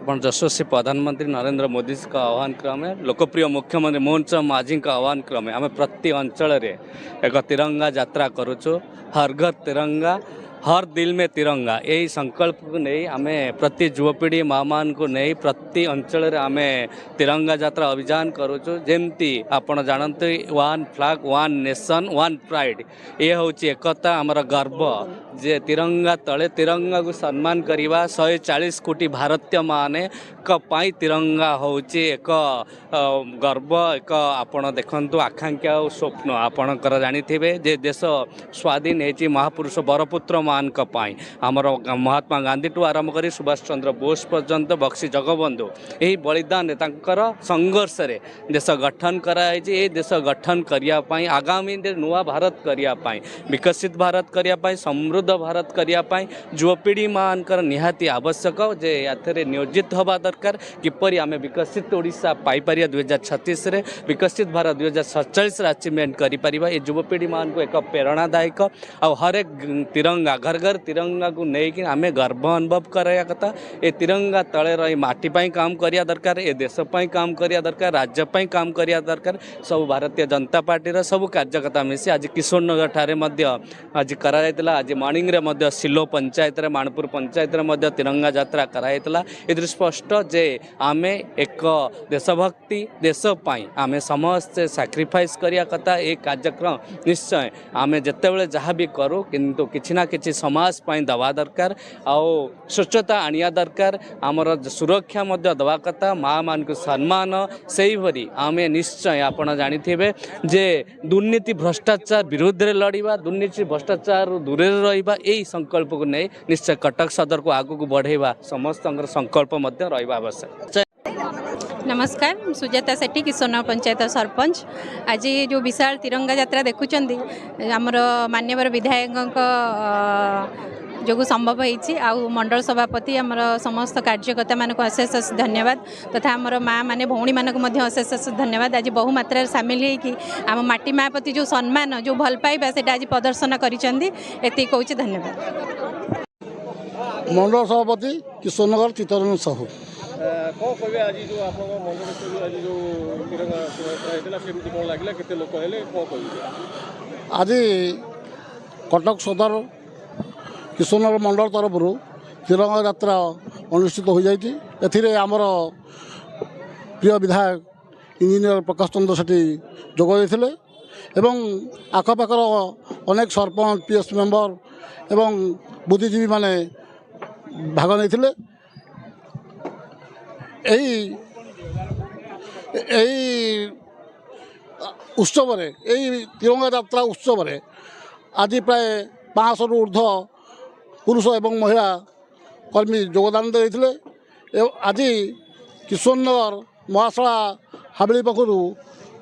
आपण यशस्वी प्रधानमंत्री नरेंद्र मोदी का आह्वान क्रमे लोकप्रिय मुख्यमंत्री मोहन चरण माझी का आह्वान क्रमे आम प्रति अंचल एक तिरंगा यात्रा करुचु। हर घर तिरंगा हर दिल में तिरंगा यही संकल्प को नहीं आम प्रति युवपीढ़ी माँ मान को नहीं प्रति अंचल आम तिरंगा यात्रा अभियान करुचु। जेमती आपण जानते one flag one nation one pride ये हूँ एकता आमर गर्व जे तिरंगा तले तिरंगा को सम्मान करवा 140 कोटी भारतीय माने पाई तिरंगा हूँ एक गर्व एक आपण देखु आकांक्षा और स्वप्न आपणकर जानिथिबे जे देश स्वाधीन होती महापुरुष बरपुत्र मान पाई आमर महात्मा गांधी ठू आरंभ कर सुभाष चंद्र बोस पर्यंत बक्सी जगबंधु यही बलिदान तांकर संघर्ष रे देश गठन कराई देश गठन करने आगामी नुआ भारत करने विकसित भारत करने समृद्ध भारत करने युवपीढ़ी मानकर निहाती आवश्यक जे याथे नियोजित हवा दरकार किपरि आम विकसित ओडिशा पाई परिया 2036 रे विकसित भारत 2047 अचीवमेंट करिपर ये युवपीढ़ी मान को एक प्रेरणादायक आ हर एक तिरंगा घर घर तिरंगा को लेकिन आम गर्व अनुभव कराया कथा ये तिरंगा तले रही माटी पाई काम करिया दरकार ये देश पाई काम करिया दरकार राज्य पाई काम करिया दरकार सब भारतीय जनता पार्टी रा सब कार्यकर्ता मिसी आज किशोर नगर ठारे मध्य आज करा जायतिला आज मॉर्निंग रे मध्य सिलो पंचायत रे मानपुर पंचायत रे मध्य तिरंगा यात्रा करा जायतिला ए स्पष्ट जे आमे एक देशभक्ति देश पाई आमे समस्त सैक्रिफाइस करिया कथा ए कार्यक्रम निश्चय आमे जेतेबेले जहाँ भी करूँ किंतु किछि ना किछि समाज पाई दवा दरकार आओ स्वच्छता आनिया दरकार आमर सुरक्षा मध्य दवा कथा माँ मान को सम्मान से भरी आमे निश्चय आपण जानिथिबे जे दुर्नीति भ्रष्टाचार विरुद्ध रे लड़िबा दुर्नीति भ्रष्टाचार दूर रहिबा एई संकल्प को नहीं निश्चय कटक सदर को आगु को बढ़ेबा समस्त संकल्प मध्य रहिबा आवश्यक। नमस्कार सुजाता सेठी किशोर पंचायत सरपंच आज जो विशाल तिरंगा यात्रा देखुचंदी आमर मान्यवर विधायक जो संभव होती आउ मंडल सभापति आमर समस्त कार्यकर्ता मानक अशेष अशेष धन्यवाद तथा आमर माँ माने भौणी मानक मध्य अशेष अशेष धन्यवाद आज बहु मात्रा सामिल होगी आम माटी माँ प्रति जो सम्मान जो भल पाइबा से आज प्रदर्शन करिसेंदी एति कहूँ धन्यवाद। मंडल सभापति किशोर नगर चित्तरंजन साहू कौन कहे आज जो आप मंडल आज जो तिरंगा होता कौन लगे केते लोक हेले कौन कहे आज कटक सदर किशोरनगर मंडल तरफ तिरंगा यात्रा अनुष्ठित हो जाती एमर प्रिय विधायक इंजीनियर प्रकाश चंद्र सेठी जोग देते एवं आखपाखर अनेक सरपंच पीएस मेंबर एवं बुद्धिजीवी माने भाग नहीं उत्सव तिरंगा यात्रा उत्सव आज प्राय 500 रु ऊर्ध्व पुरुष एवं महिला कर्मी योगदान देते आज किशोरनगर महाशला हाबली पाखु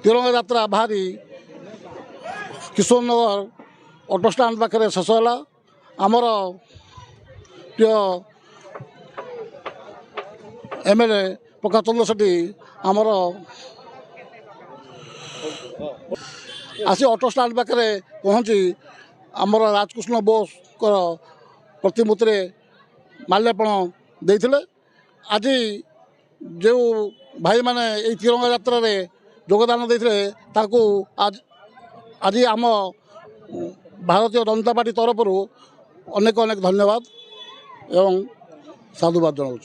तिरंगा यात्रा बाहरी किशोरनगर ऑटो स्टैंड पाखे शेष है आमर प्रिय एमएलए प्रकाश चंद्र सेठी आमर आसी ऑटो स्टैंड पाखे पहुँची आमर राजकृष्ण बोस प्रतिमूर्ति माल्यार्पण देते आज जो भाई माने तिरंगा यात्रा रे योगदान देते आज आज आम भारतीय जनता पार्टी तरफ अनेक अनेक धन्यवाद एवं साधुवाद जनाऊँ।